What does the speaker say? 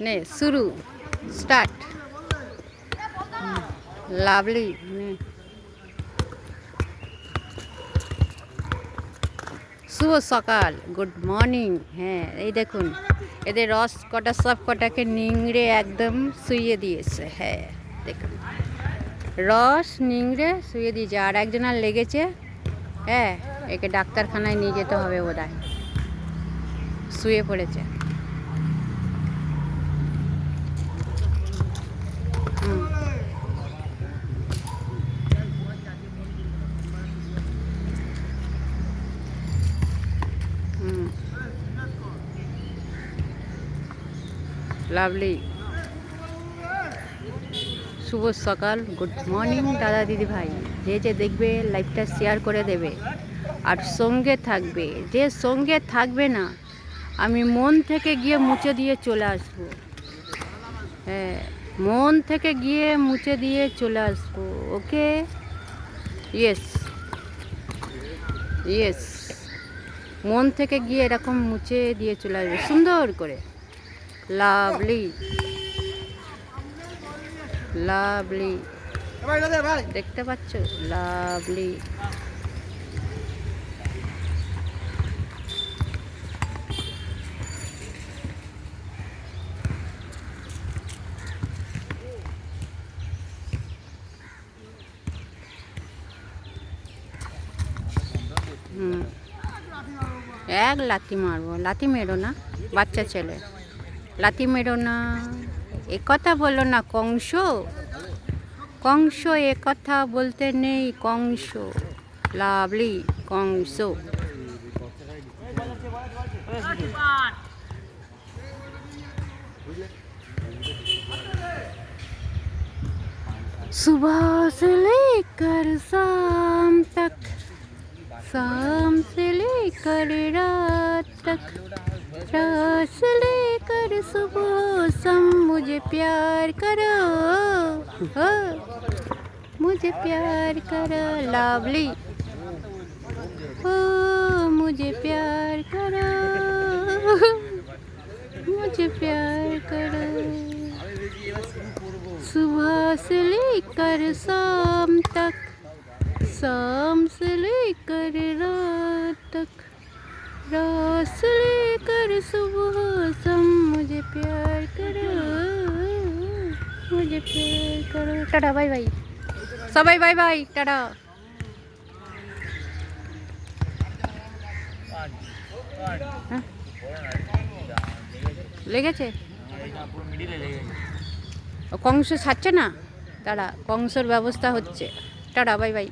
নে শুরু start. Lovely নে শুভ সকাল, গুড মর্নিং। হ্যাঁ, এই দেখুন এদের রস কটা সব কটাকে নিংড়ে একদম শুইয়ে দিয়েছে। হ্যাঁ দেখুন, রস নিংড়ে শুয়ে দিয়েছে। আর একজনের লেগেছে। হ্যাঁ, একে ডাক্তারখানায় নিয়ে যেতে হবে বোধহয়, শুয়ে পড়েছে। লাভলি শুভ সকাল, গুড মর্নিং দাদা দিদি ভাই। যে যে দেখবে লাইভটা শেয়ার করে দেবে আর সঙ্গে থাকবে। যে সঙ্গে থাকবে না, আমি মন থেকে গিয়ে মুছে দিয়ে চলে আসবো। হ্যাঁ, মন থেকে গিয়ে মুছে দিয়ে চলে আসবো। ওকে, ইয়েস ইয়েস, মন থেকে গিয়ে এরকম মুছে দিয়ে চলে আসবে সুন্দর করে। লাভলি লাভলি, দেখতে পাচ্ছ? লাভলি এক লাথি মারবো। লাথি মেরো না, বাচ্চা ছেলে, লাথি মেরো না। এ কথা বলো না কংস, কংস এ কথা বলতে নেই। কংস, লাভলি কংস। सुबह से लेकर शाम तक, शाम से लेकर रात तक, रात से लेकर सुबह शाम मुझे प्यार करो, हो मुझे प्यार करो। लवली हो, मुझे प्यार करो, मुझे प्यार करो। सुबह से लेकर शाम तक, शाम से लेकर रात तक, रात से लेकर सुबह शाम मुझे प्यार करो, मुझे प्यार करो। टाटा बाय बाय सबाई, बाय बाय टाटा। লেগেছে? কংস ছাড়ছে না, তারা কংসর ব্যবস্থা হচ্ছে। Tata bye bye.